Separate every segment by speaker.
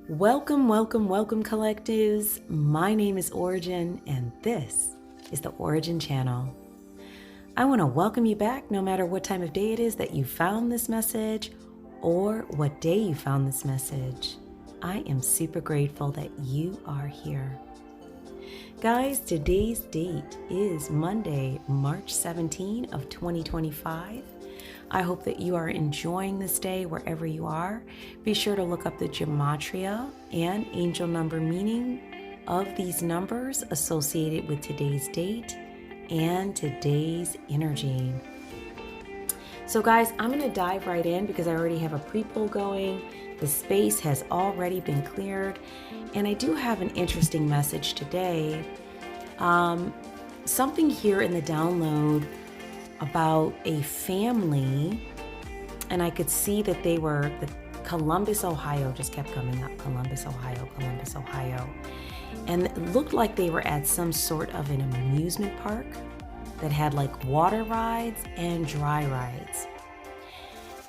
Speaker 1: Welcome, welcome, welcome, collectives. My name is Ora-gen, and this is the Ora-gen Channel. I want to welcome you back no matter what time of day it is that you found this message or what day you found this message. I am super grateful that you are here. Guys, today's date is Monday, March 17 of 2025. I hope that you are enjoying this day wherever you are. Be sure to look up the gematria and angel number meaning of these numbers associated with today's date and today's energy. So guys, I'm going to dive right in because I already have a pre-poll going. The space has already been cleared, and I do have an interesting message today. Something here in the download about a family, and I could see that they were the Columbus, Ohio just kept coming up. Columbus, Ohio. And it looked like they were at some sort of an amusement park that had like water rides and dry rides.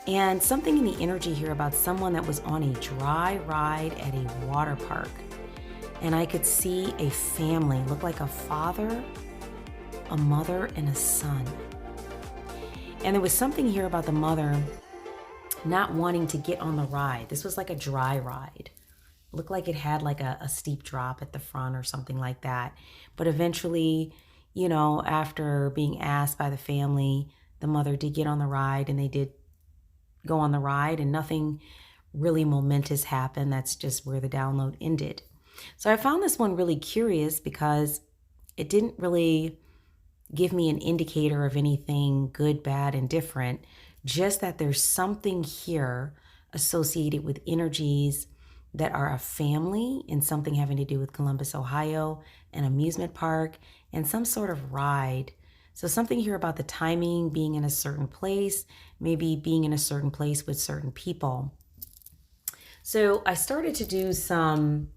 Speaker 1: And something in the energy here about someone that was on a dry ride at a water park. And I could see a family, look like a father, a mother, and a son. And there was something here about the mother not wanting to get on the ride. This was like a dry ride. It looked like it had like a steep drop at the front or something like that. But eventually, after being asked by the family, the mother did get on the ride and they did go on the ride and nothing really momentous happened. That's just where the download ended. So I found this one really curious because it didn't really give me an indicator of anything good, bad, and different, just that there's something here associated with energies that are a family and something having to do with Columbus, Ohio, an amusement park, and some sort of ride. So something here about the timing, being in a certain place, maybe being in a certain place with certain people. So I started to do some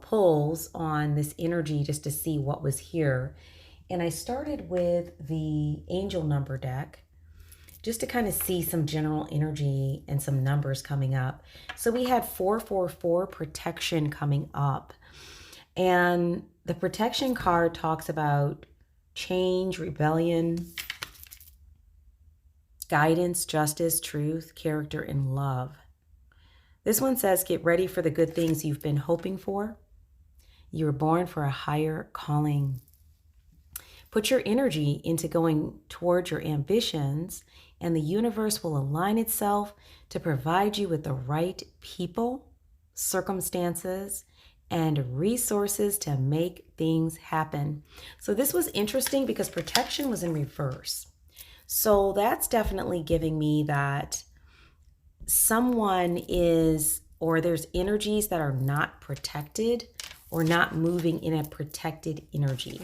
Speaker 1: pulls on this energy just to see what was here. And I started with the angel number deck just to kind of see some general energy and some numbers coming up. So we had 444 protection coming up. And the protection card talks about change, rebellion, guidance, justice, truth, character, and love. This one says, get ready for the good things you've been hoping for. You were born for a higher calling. Put your energy into going towards your ambitions, and the universe will align itself to provide you with the right people, circumstances, and resources to make things happen. So this was interesting because protection was in reverse. So that's definitely giving me that someone is, or there's energies that are not protected or not moving in a protected energy,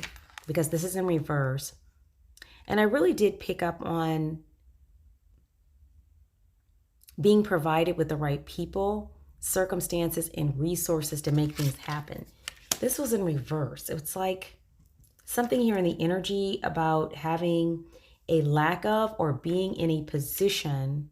Speaker 1: because this is in reverse. And I really did pick up on being provided with the right people, circumstances, and resources to make things happen. This was in reverse. It's like something here in the energy about having a lack of or being in a position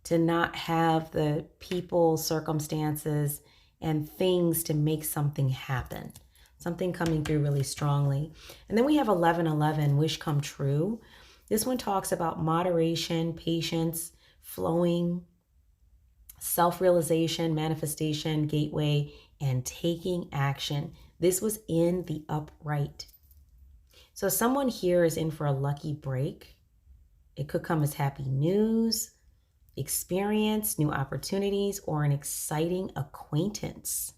Speaker 1: to not have the people, circumstances, and things to make something happen. Something coming through really strongly. And then we have 1111, wish come true. This one talks about moderation, patience, flowing, self-realization, manifestation, gateway, and taking action. This was in the upright. So someone here is in for a lucky break. It could come as happy news, experience, new opportunities, or an exciting acquaintance.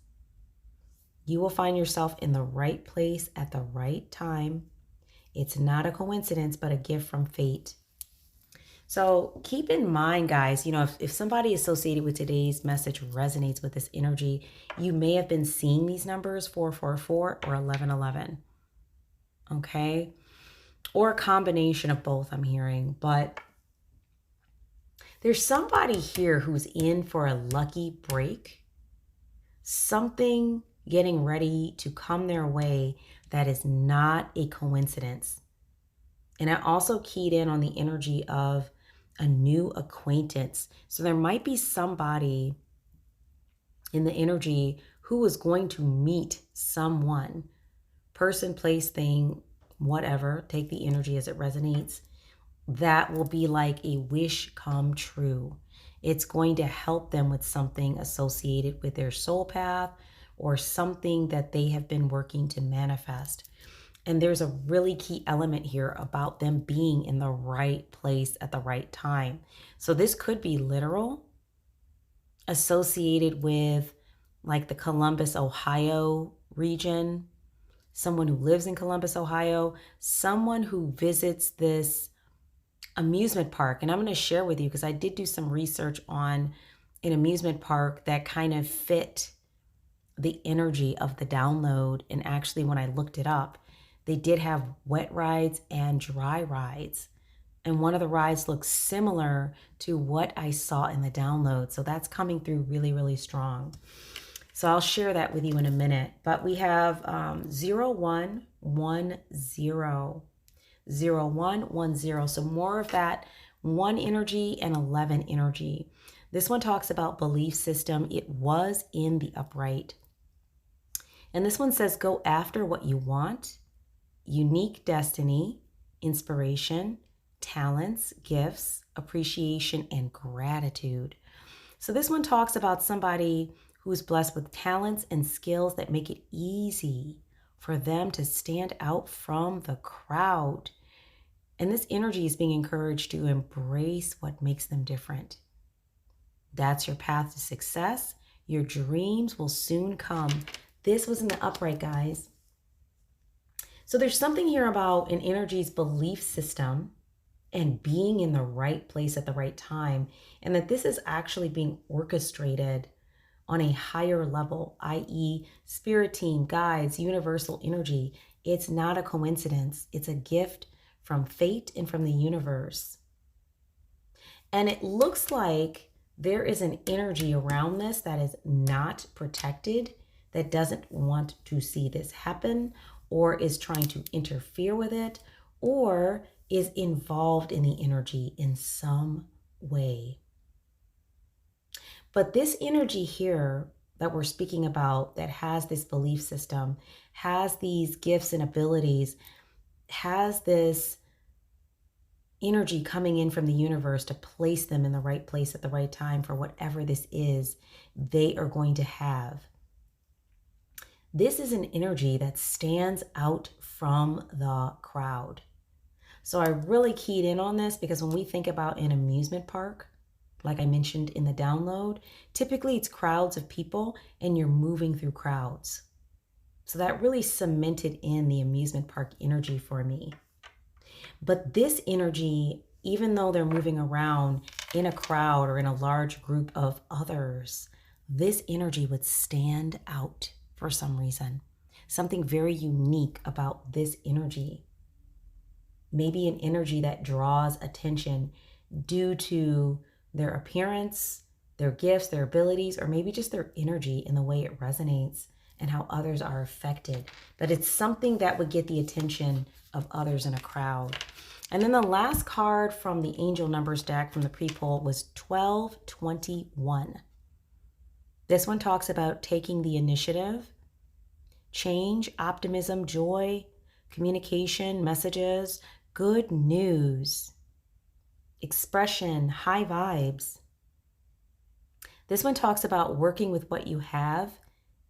Speaker 1: You will find yourself in the right place at the right time. It's not a coincidence, but a gift from fate. So keep in mind, guys, if somebody associated with today's message resonates with this energy, you may have been seeing these numbers, 444 or 1111. Okay? Or a combination of both, I'm hearing. But there's somebody here who's in for a lucky break. Something getting ready to come their way that is not a coincidence. And I also keyed in on the energy of a new acquaintance. So there might be somebody in the energy who is going to meet someone, person, place, thing, whatever, take the energy as it resonates, that will be like a wish come true. It's going to help them with something associated with their soul path or something that they have been working to manifest. And there's a really key element here about them being in the right place at the right time. So this could be literal, associated with like the Columbus, Ohio region, someone who lives in Columbus, Ohio, someone who visits this amusement park. And I'm going to share with you because I did do some research on an amusement park that kind of fit the energy of the download. And actually, when I looked it up, they did have wet rides and dry rides. And one of the rides looks similar to what I saw in the download. So that's coming through really, really strong. So I'll share that with you in a minute. But we have 0110. 0110. So more of that 1 energy and 11 energy. This one talks about belief system. It was in the upright. And this one says, go after what you want, unique destiny, inspiration, talents, gifts, appreciation, and gratitude. So this one talks about somebody who's blessed with talents and skills that make it easy for them to stand out from the crowd. And this energy is being encouraged to embrace what makes them different. That's your path to success. Your dreams will soon come. This was in the upright, guys. So there's something here about an energy's belief system and being in the right place at the right time, and that this is actually being orchestrated on a higher level, i.e. spirit team, guides, universal energy. It's not a coincidence. It's a gift from fate and from the universe. And it looks like there is an energy around this that is not protected, that doesn't want to see this happen, or is trying to interfere with it, or is involved in the energy in some way. But this energy here that we're speaking about, that has this belief system, has these gifts and abilities, has this energy coming in from the universe to place them in the right place at the right time for whatever this is they are going to have. This is an energy that stands out from the crowd. So I really keyed in on this because when we think about an amusement park, like I mentioned in the download, typically it's crowds of people and you're moving through crowds. So that really cemented in the amusement park energy for me. But this energy, even though they're moving around in a crowd or in a large group of others, this energy would stand out for some reason. Something very unique about this energy. Maybe an energy that draws attention due to their appearance, their gifts, their abilities, or maybe just their energy and the way it resonates and how others are affected. But it's something that would get the attention of others in a crowd. And then the last card from the angel numbers deck from the pre-poll was 1221. This one talks about taking the initiative, change, optimism, joy, communication, messages, good news, expression, high vibes. This one talks about working with what you have,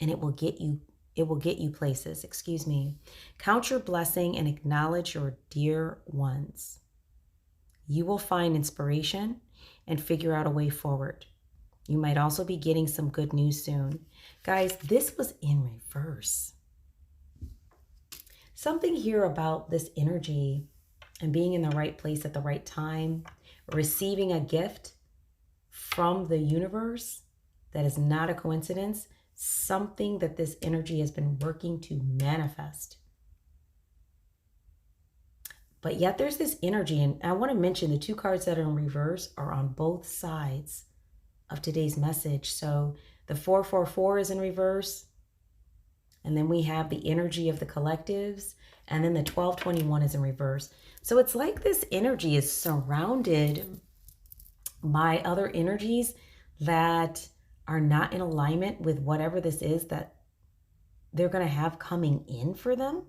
Speaker 1: and it will get you places. Count your blessing and acknowledge your dear ones. You will find inspiration and figure out a way forward. You might also be getting some good news soon. Guys, this was in reverse. Something here about this energy and being in the right place at the right time, receiving a gift from the universe that is not a coincidence, something that this energy has been working to manifest. But yet there's this energy, and I want to mention the two cards that are in reverse are on both sides of today's message. So the 444 is in reverse, and then we have the energy of the collectives, and then the 1221 is in reverse. So it's like this energy is surrounded by other energies that are not in alignment with whatever this is that they're going to have coming in for them.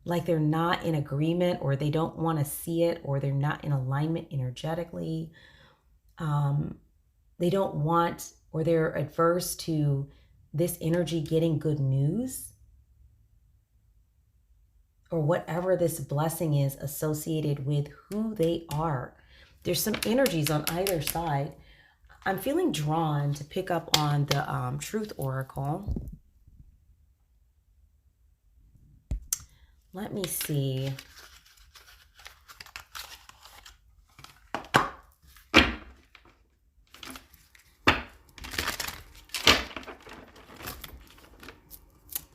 Speaker 1: Like they're not in agreement, or they don't want to see it, or they're not in alignment energetically. They don't want, or they're adverse to this energy getting good news, or whatever this blessing is associated with who they are. There's some energies on either side. I'm feeling drawn to pick up on the Truth Oracle. Let me see.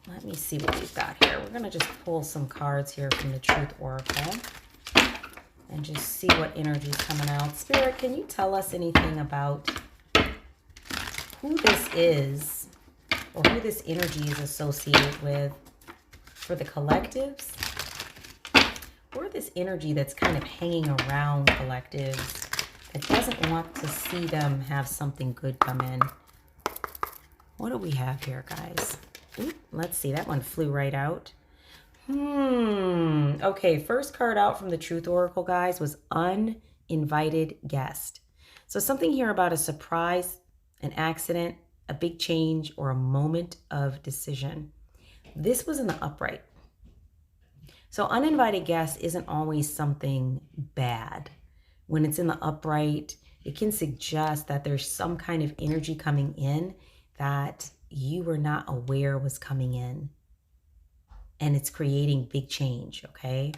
Speaker 1: Let me see what we've got here. We're going to just pull some cards here from the Truth Oracle and just see what energy is coming out. Spirit, can you tell us anything about who this is, or who this energy is associated with for the collectives? Or this energy that's kind of hanging around collectives that doesn't want to see them have something good come in? What do we have here, guys? Ooh, let's see. That one flew right out. Okay, first card out from the Truth Oracle, guys, was uninvited guest. So something here about a surprise, an accident, a big change, or a moment of decision. This was in the upright. So uninvited guest isn't always something bad. When it's in the upright, it can suggest that there's some kind of energy coming in that you were not aware was coming in. And it's creating big change, okay?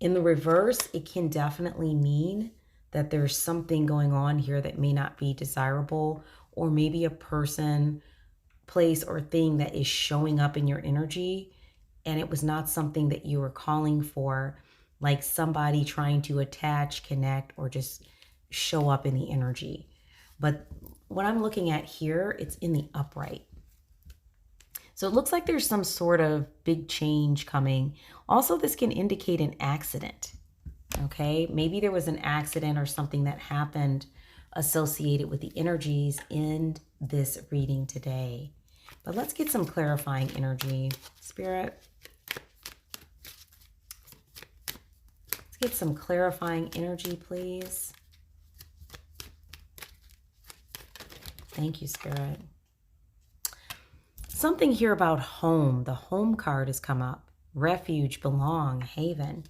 Speaker 1: In the reverse, it can definitely mean that there's something going on here that may not be desirable, or maybe a person, place, or thing that is showing up in your energy, and it was not something that you were calling for, like somebody trying to attach, connect, or just show up in the energy. But what I'm looking at here, it's in the upright. So it looks like there's some sort of big change coming. Also, this can indicate an accident, okay? Maybe there was an accident or something that happened associated with the energies in this reading today. But let's get some clarifying energy. Spirit, let's get some clarifying energy, please. Thank you, Spirit. Something here about home. The home card has come up. Refuge, belong, haven.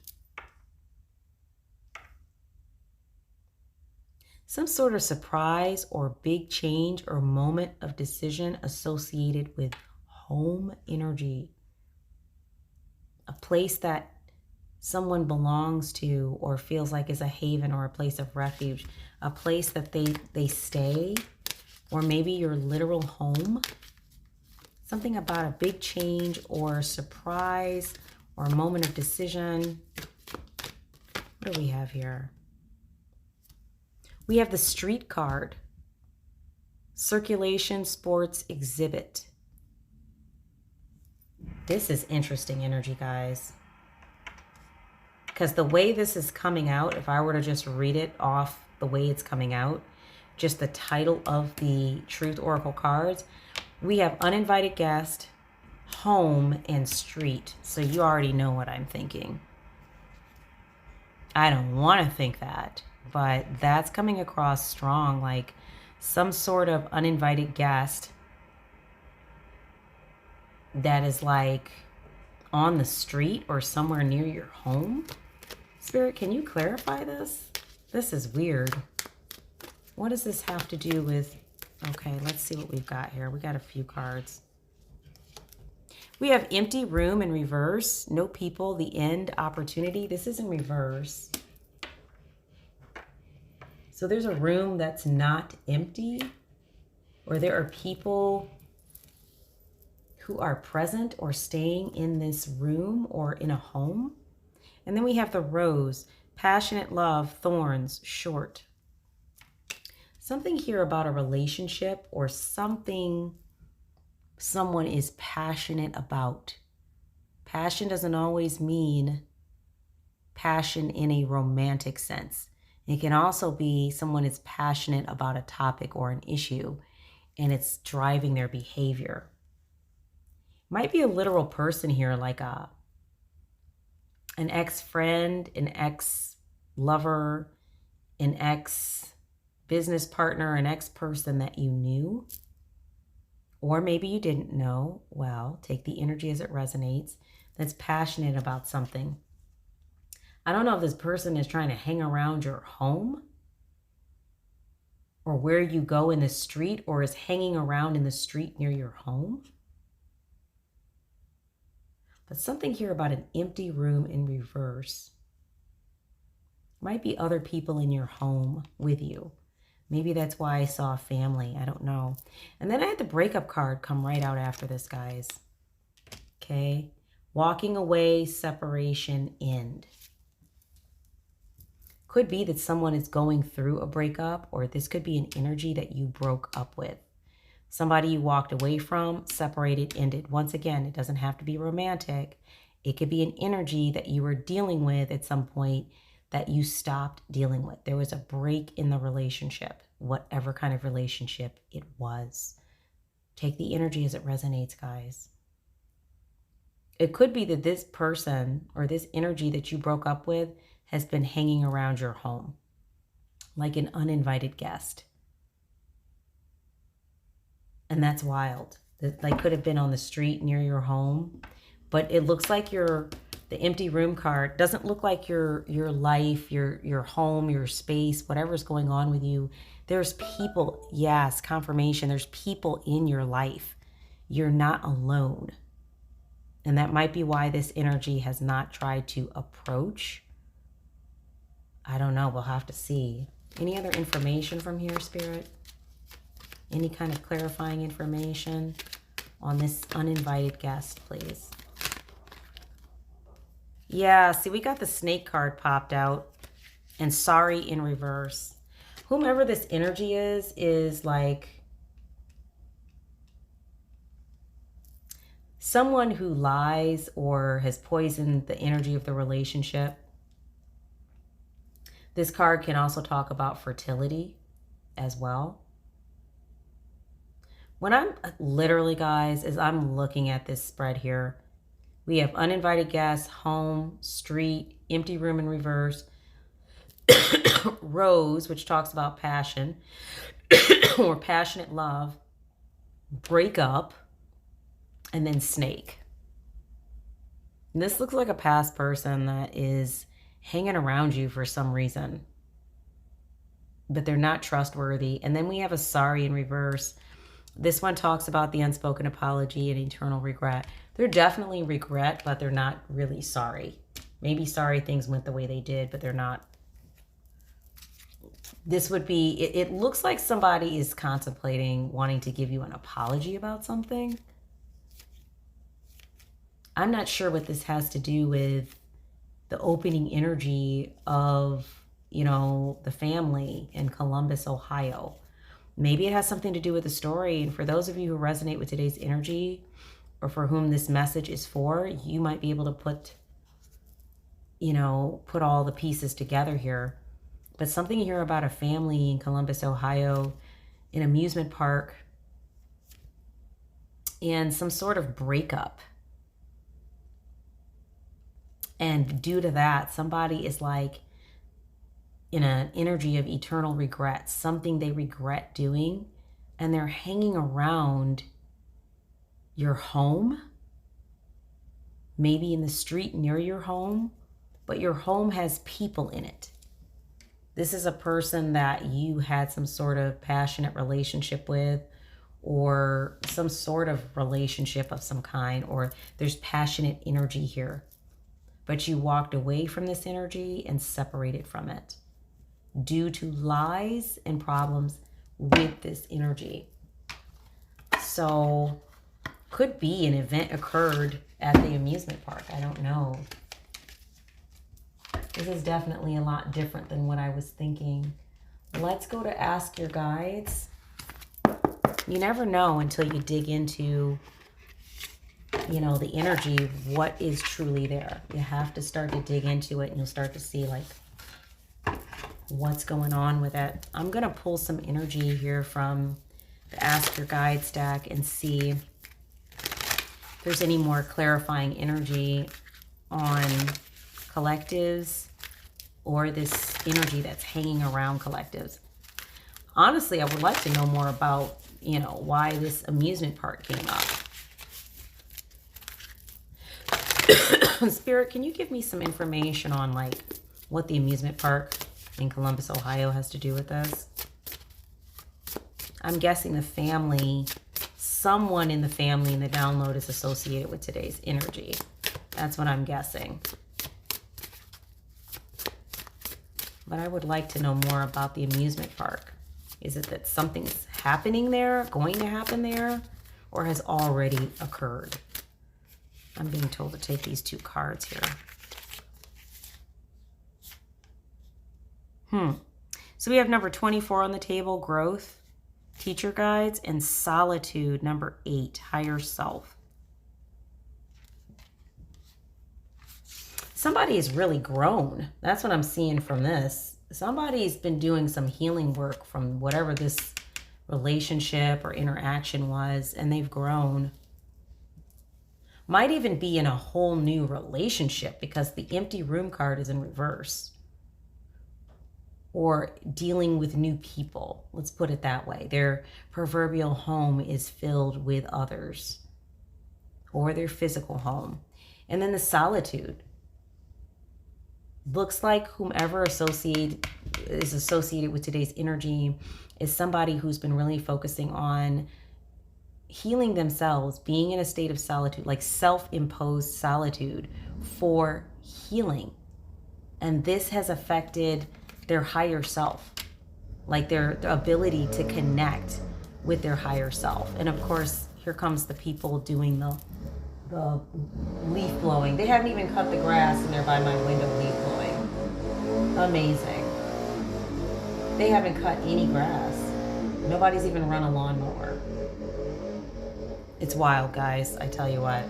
Speaker 1: Some sort of surprise or big change or moment of decision associated with home energy. A place that someone belongs to or feels like is a haven or a place of refuge. A place that they stay, or maybe your literal home. Something about a big change or surprise or a moment of decision. What do we have here? We have the Street card. Circulation, sports, exhibit. This is interesting energy, guys. Because the way this is coming out, if I were to just read it off the way it's coming out, just the title of the Truth Oracle cards, we have uninvited guest, home, and street. So you already know what I'm thinking. I don't want to think that, but that's coming across strong, like some sort of uninvited guest that is like on the street or somewhere near your home. Spirit, can you clarify this? This is weird. What does this have to do with... Okay, let's see what we've got here. We got a few cards. We have empty room in reverse. No people, the end, opportunity. This is in reverse. So there's a room that's not empty, or there are people who are present or staying in this room or in a home. And then we have the rose, passionate love, thorns, short. Something here about a relationship or something someone is passionate about. Passion doesn't always mean passion in a romantic sense. It can also be someone is passionate about a topic or an issue. and it's driving their behavior. Might be a literal person here, like an ex-friend, an ex-lover, an ex-business partner, an ex-person that you knew. Or maybe you didn't know. Well, take the energy as it resonates. That's passionate about something. I don't know if this person is trying to hang around your home or where you go in the street, or is hanging around in the street near your home. But something here about an empty room in reverse. Might be other people in your home with you. Maybe that's why I saw family. I don't know. And then I had the breakup card come right out after this, guys. Okay. Walking away, separation, end. Could be that someone is going through a breakup, or this could be an energy that you broke up with. Somebody you walked away from, separated, ended. Once again, it doesn't have to be romantic. It could be an energy that you were dealing with at some point that you stopped dealing with. There was a break in the relationship, whatever kind of relationship it was. Take the energy as it resonates, guys. It could be that this person or this energy that you broke up with has been hanging around your home like an uninvited guest. And that's wild. They could have been on the street near your home, but it looks like the empty room card doesn't look like your life, your home, your space, whatever's going on with you. There's people, yes, confirmation. There's people in your life. You're not alone. And that might be why this energy has not tried to approach. I don't know. We'll have to see. Any other information from here, Spirit? Any kind of clarifying information on this uninvited guest, please? Yeah, see, we got the snake card popped out and sorry in reverse. Whomever this energy is like someone who lies or has poisoned the energy of the relationship. This card can also talk about fertility as well. When I'm literally, guys, as I'm looking at this spread here, we have uninvited guests, home, street, empty room in reverse, rose, which talks about passion or passionate love, break up, and then snake. And this looks like a past person that is hanging around you for some reason, but they're not trustworthy. And then we have a sorry in reverse. This one talks about the unspoken apology and eternal regret. They're definitely regret, but they're not really sorry. Maybe sorry things went the way they did, but they're not. This would be, it looks like somebody is contemplating wanting to give you an apology about something. I'm not sure what this has to do with the opening energy of, you know, the family in Columbus, Ohio. Maybe it has something to do with the story. And for those of you who resonate with today's energy, or for whom this message is for, you might be able to put all the pieces together here. But something here about a family in Columbus, Ohio, an amusement park, and some sort of breakup. And due to that, somebody is like in an energy of eternal regret, something they regret doing, and they're hanging around your home, maybe in the street near your home, but your home has people in it. This is a person that you had some sort of passionate relationship with, or some sort of relationship of some kind, or there's passionate energy here, but you walked away from this energy and separated from it due to lies and problems with this energy. So could be an event occurred at the amusement park. I don't know. This is definitely a lot different than what I was thinking. Let's go to ask your guides. You never know until you dig into, the energy, what is truly there. You have to start to dig into it, and you'll start to see like what's going on with it. I'm going to pull some energy here from the Ask Your Guides deck and see if there's any more clarifying energy on collectives or this energy that's hanging around collectives. Honestly, I would like to know more about, you know, why this amusement park came up. Spirit, can you give me some information on, like, what the amusement park in Columbus, Ohio has to do with this? I'm guessing the family, someone in the family in the download is associated with today's energy. That's what I'm guessing. But I would like to know more about the amusement park. Is it that something's happening there, going to happen there, or has already occurred? I'm being told to take these two cards here. So we have number 24 on the table, growth, teacher guides, and solitude, number 8, higher self. Somebody has really grown. That's what I'm seeing from this. Somebody's been doing some healing work from whatever this relationship or interaction was, and they've grown. Might even be in a whole new relationship because the empty room card is in reverse. Or dealing with new people. Let's put it that way. Their proverbial home is filled with others. Or their physical home. And then the solitude. Looks like whomever is associated with today's energy is somebody who's been really focusing on healing themselves, being in a state of solitude, like self-imposed solitude for healing. And this has affected their higher self, like their ability to connect with their higher self. And of course, here comes the people doing the leaf blowing. They haven't even cut the grass and they're by my window leaf blowing. Amazing. They haven't cut any grass. Nobody's even run a lawnmower. It's wild, guys, I tell you what.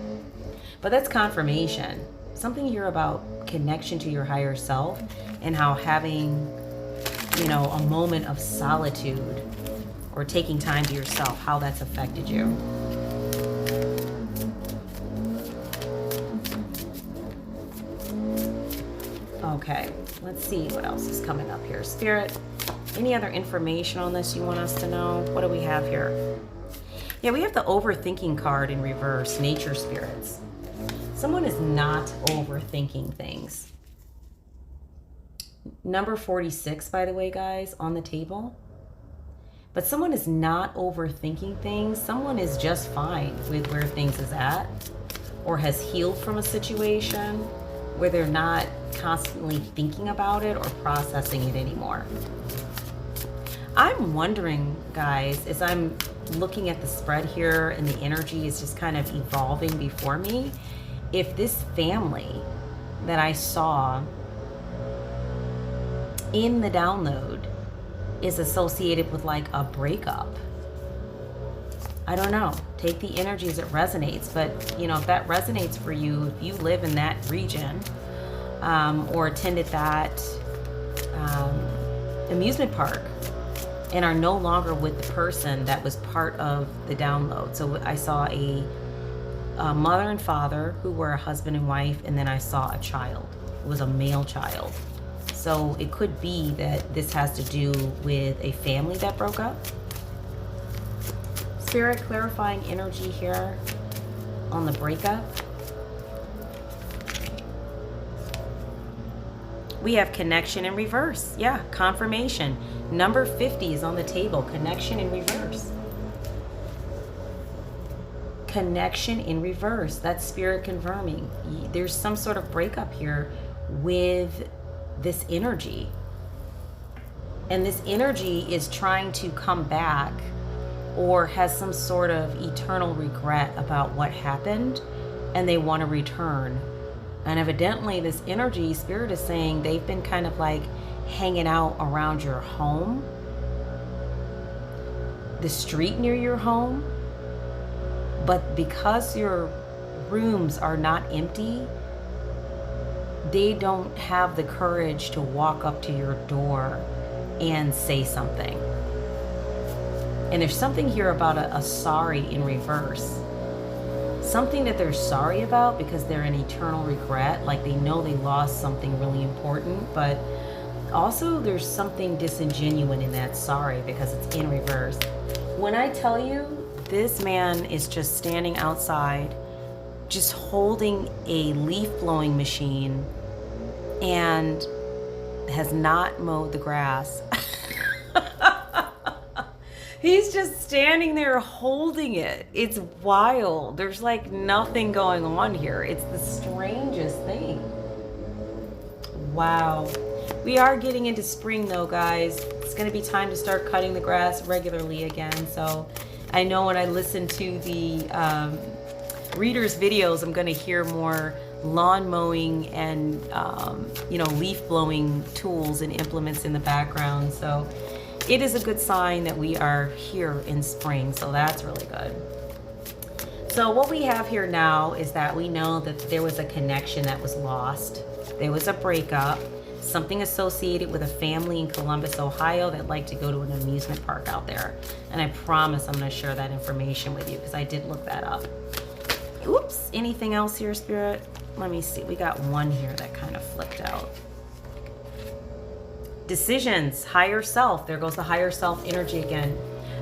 Speaker 1: But that's confirmation. Something here about connection to your higher self and how having, you know, a moment of solitude or taking time to yourself, how that's affected you. Okay, let's see what else is coming up here. Spirit, any other information on this you want us to know? What do we have here? Yeah, we have the overthinking card in reverse, nature spirits. Someone is not overthinking things. Number 46, by the way, guys, on the table. But someone is not overthinking things. Someone is just fine with where things is at or has healed from a situation where they're not constantly thinking about it or processing it anymore. I'm wondering, guys, as I'm looking at the spread here and the energy is just kind of evolving before me, if this family that I saw in the download is associated with like a breakup. I don't know. Take the energy as it resonates. But, you know, if that resonates for you, if you live in that region or attended that amusement park and are no longer with the person that was part of the download. So I saw a mother and father who were a husband and wife, and then I saw a child. It was a male child. So it could be that this has to do with a family that broke up. Spirit, clarifying energy here on the breakup. We have connection in reverse. Yeah, confirmation. Number 50 is on the table. Connection in reverse. Connection in reverse. That's spirit confirming. There's some sort of breakup here with this energy. And this energy is trying to come back or has some sort of eternal regret about what happened and they want to return. And evidently this energy, spirit is saying they've been kind of like hanging out around your home, the street near your home. But because your rooms are not empty, they don't have the courage to walk up to your door and say something. And there's something here about a sorry in reverse. Something that they're sorry about because they're in eternal regret, like they know they lost something really important, but also there's something disingenuous in that sorry because it's in reverse. When I tell you, this man is just standing outside, just holding a leaf blowing machine and has not mowed the grass. He's just standing there holding it. It's wild. There's like nothing going on here. It's the strangest thing. Wow. We are getting into spring though, guys. It's going to be time to start cutting the grass regularly again. So I know when I listen to the readers' videos, I'm going to hear more lawn mowing and, leaf blowing tools and implements in the background. So it is a good sign that we are here in spring, so that's really good. So what we have here now is that we know that there was a connection that was lost. There was a breakup, something associated with a family in Columbus, Ohio that liked to go to an amusement park out there. And I promise I'm going to share that information with you because I did look that up. Oops, anything else here, Spirit? Let me see. We got one here that kind of flipped out. Decisions, higher self. There goes the higher self energy again.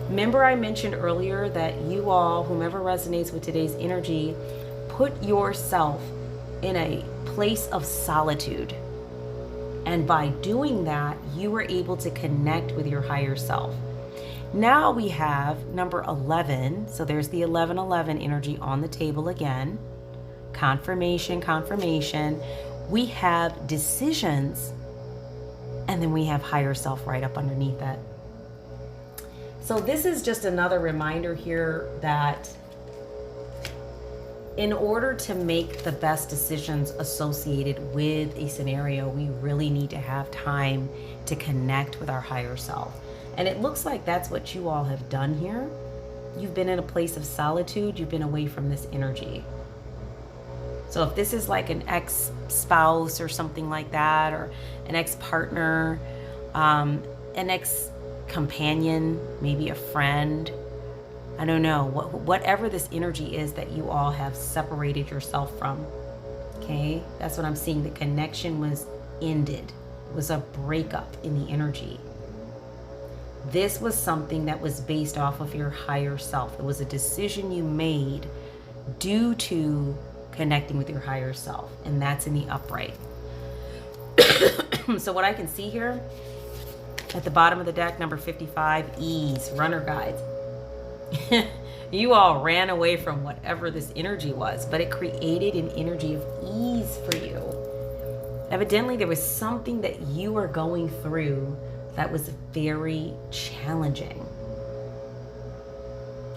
Speaker 1: Remember I mentioned earlier that you all, whomever resonates with today's energy, put yourself in a place of solitude. And by doing that, you were able to connect with your higher self. Now we have number 11. So there's the 1111 energy on the table again. Confirmation, confirmation. We have decisions. And then we have higher self right up underneath that. So this is just another reminder here that in order to make the best decisions associated with a scenario, we really need to have time to connect with our higher self. And it looks like that's what you all have done here. You've been in a place of solitude. You've been away from this energy. So if this is like an ex-spouse or something like that, or an ex-partner, an ex-companion, maybe a friend, I don't know, whatever this energy is that you all have separated yourself from, okay? That's what I'm seeing. The connection was ended. It was a breakup in the energy. This was something that was based off of your higher self. It was a decision you made due to connecting with your higher self, and that's in the upright. So what I can see here at the bottom of the deck, number 55, ease, runner guides. You all ran away from whatever this energy was, but it created an energy of ease for you. Evidently, there was something that you were going through that was very challenging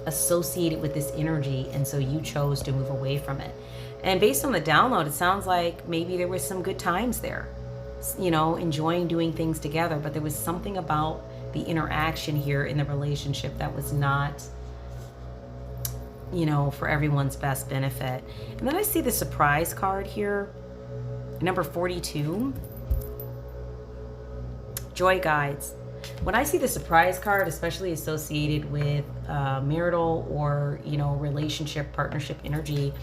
Speaker 1: associated with this energy, and so you chose to move away from it. And based on the download, it sounds like maybe there was some good times there, you know, enjoying doing things together, but there was something about the interaction here in the relationship that was not, you know, for everyone's best benefit. And then I see the surprise card here, number 42, joy guides. When I see the surprise card, especially associated with marital or, you know, relationship, partnership energy,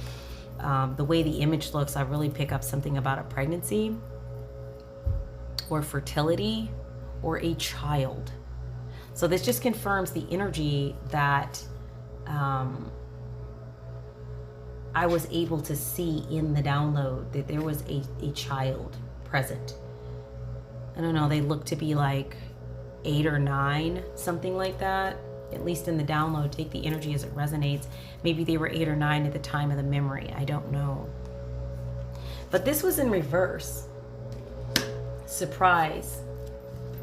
Speaker 1: the way the image looks, I really pick up something about a pregnancy or fertility or a child. So this just confirms the energy that I was able to see in the download, that there was a child present. I don't know, they look to be like 8 or 9, something like that. At least in the download, take the energy as it resonates. Maybe they were 8 or 9 at the time of the memory. I don't know. But this was in reverse. Surprise.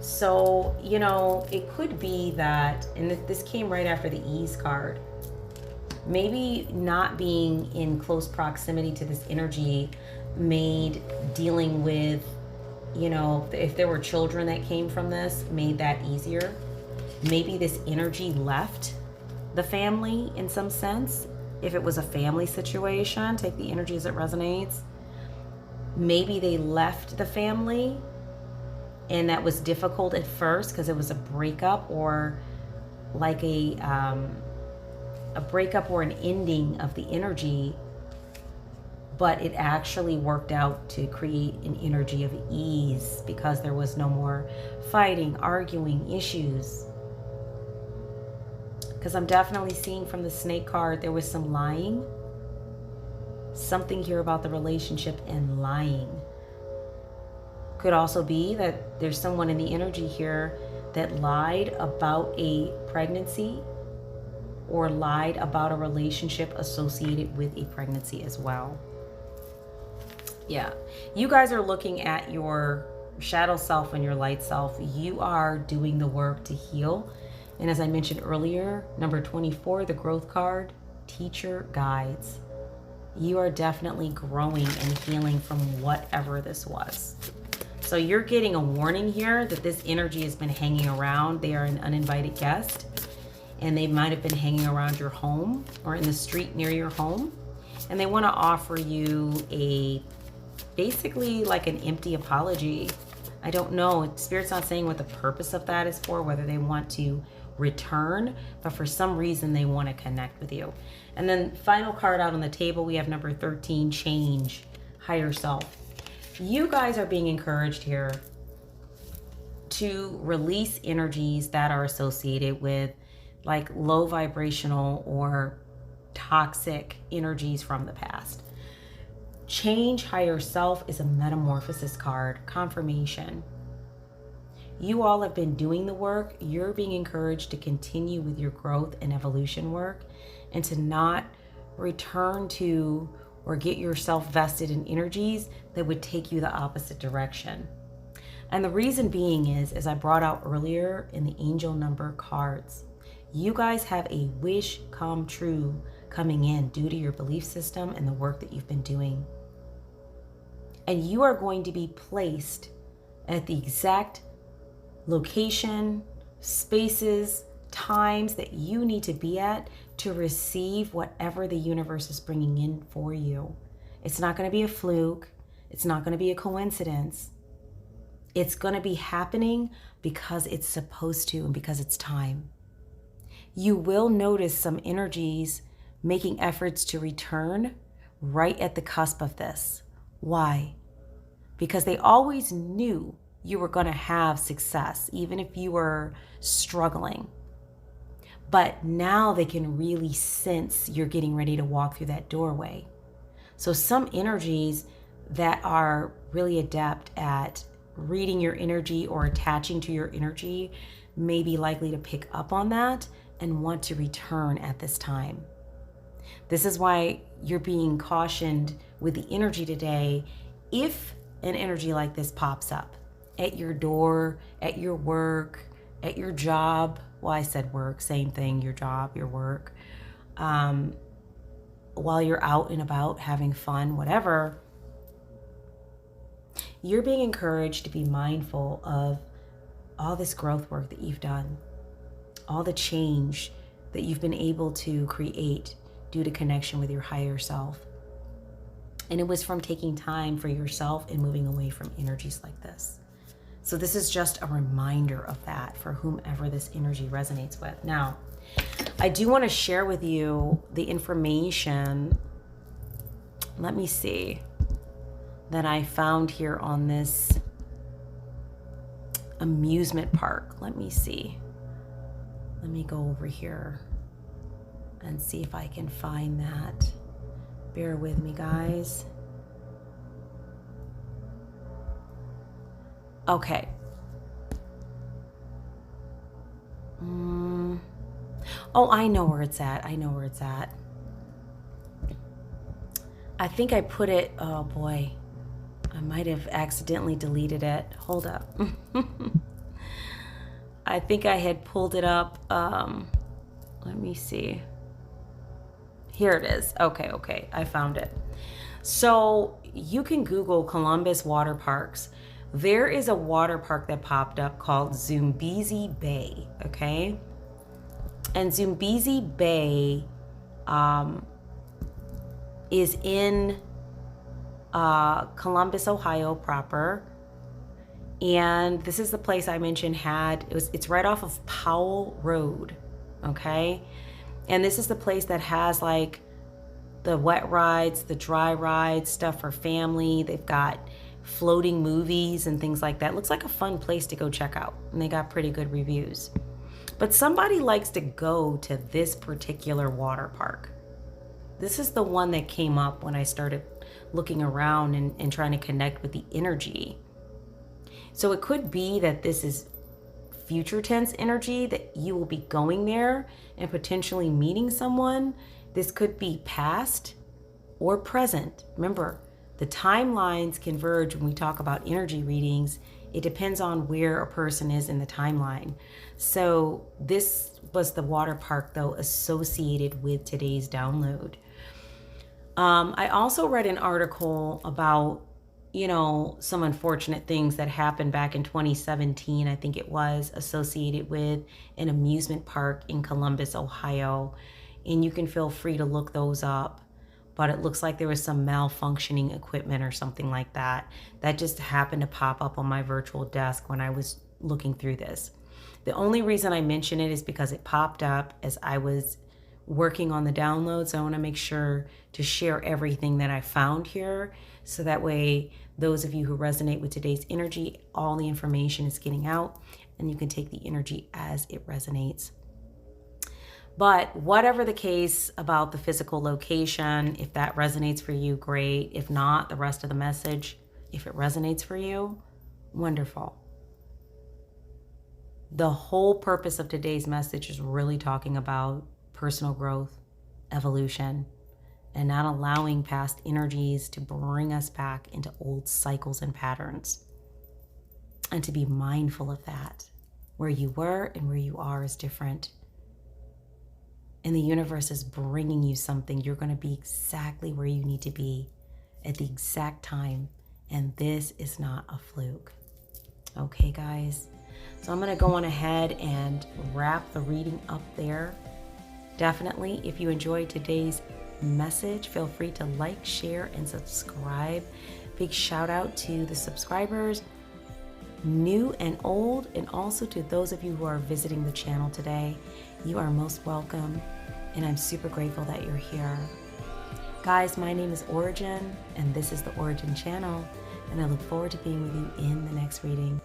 Speaker 1: So, you know, it could be that, and this came right after the ease card, maybe not being in close proximity to this energy made dealing with, you know, if there were children that came from this, made that easier. Maybe this energy left the family in some sense. If it was a family situation, take the energy as it resonates. Maybe they left the family and that was difficult at first because it was a breakup, or like a breakup or an ending of the energy, but it actually worked out to create an energy of ease because there was no more fighting, arguing, issues. Because I'm definitely seeing from the snake card, there was some lying. Something here about the relationship and lying. Could also be that there's someone in the energy here that lied about a pregnancy or lied about a relationship associated with a pregnancy as well. Yeah, you guys are looking at your shadow self and your light self. You are doing the work to heal. And as I mentioned earlier, number 24, the growth card, teacher guides. You are definitely growing and healing from whatever this was. So you're getting a warning here that this energy has been hanging around. They are an uninvited guest, and they might have been hanging around your home or in the street near your home. And they want to offer you basically like an empty apology. I don't know. Spirit's not saying what the purpose of that is for, whether they want to return, but for some reason they want to connect with you. And then final card out on the table, we have number 13, change, higher self. You guys are being encouraged here to release energies that are associated with like low vibrational or toxic energies from the past. Change, higher self is a metamorphosis card, confirmation. You all have been doing the work. You're being encouraged to continue with your growth and evolution work and to not return to or get yourself vested in energies that would take you the opposite direction. And the reason being is, as I brought out earlier in the angel number cards, you guys have a wish come true coming in due to your belief system and the work that you've been doing. And you are going to be placed at the exact location, spaces, times that you need to be at to receive whatever the universe is bringing in for you. It's not going to be a fluke. It's not going to be a coincidence. It's going to be happening because it's supposed to and because it's time. You will notice some energies making efforts to return right at the cusp of this. Why? Because they always knew you were going to have success, even if you were struggling. But now they can really sense you're getting ready to walk through that doorway. So some energies that are really adept at reading your energy or attaching to your energy may be likely to pick up on that and want to return at this time. This is why you're being cautioned with the energy today. If an energy like this pops up at your door, at your work, at your job, well, I said work, same thing, your job, your work, while you're out and about having fun, whatever, you're being encouraged to be mindful of all this growth work that you've done, all the change that you've been able to create due to connection with your higher self. And it was from taking time for yourself and moving away from energies like this. So this is just a reminder of that for whomever this energy resonates with. Now, I do want to share with you the information, let me see, that I found here on this amusement park. Let me see. Let me go over here and see if I can find that. Bear with me, guys. Okay. Oh, I know where it's at. I know where it's at. I think I put it, oh boy. I might have accidentally deleted it. Hold up. I think I had pulled it up. Let me see. Here it is. Okay. I found it. So you can Google Columbus water parks. There is a water park that popped up called Zambezi Bay, okay? And Zambezi Bay is in Columbus, Ohio proper. And this is the place I mentioned it's right off of Powell Road. okay? And this is the place that has like the wet rides, the dry rides, stuff for family. They've got floating movies and things like that. Looks like a fun place to go check out, and they got pretty good reviews. But somebody likes to go to this particular water park. This is the one that came up when I started looking around and trying to connect with the energy. So it could be that this is future tense energy, that you will be going there and potentially meeting someone. This could be past or present. Remember, the timelines converge when we talk about energy readings. It depends on where a person is in the timeline. So this was the water park, though, associated with today's download. I also read an article about, some unfortunate things that happened back in 2017, I think it was, associated with an amusement park in Columbus, Ohio. And you can feel free to look those up. But it looks like there was some malfunctioning equipment or something like that. That just happened to pop up on my virtual desk when I was looking through this. The only reason I mention it is because it popped up as I was working on the downloads. I want to make sure to share everything that I found here, so that way those of you who resonate with today's energy, all the information is getting out and you can take the energy as it resonates. But whatever the case about the physical location, if that resonates for you, great. If not, the rest of the message, if it resonates for you, wonderful. The whole purpose of today's message is really talking about personal growth, evolution, and not allowing past energies to bring us back into old cycles and patterns. And to be mindful of that. Where you were and where you are is different. And the universe is bringing you something. You're going to be exactly where you need to be at the exact time. And this is not a fluke. Okay, guys? So I'm going to go on ahead and wrap the reading up there. Definitely, if you enjoyed today's message, feel free to like, share, and subscribe. Big shout out to the subscribers, new and old, and also to those of you who are visiting the channel today. You are most welcome, and I'm super grateful that you're here. Guys, my name is Ora-gen, and this is the Ora-gen Channel, and I look forward to being with you in the next reading.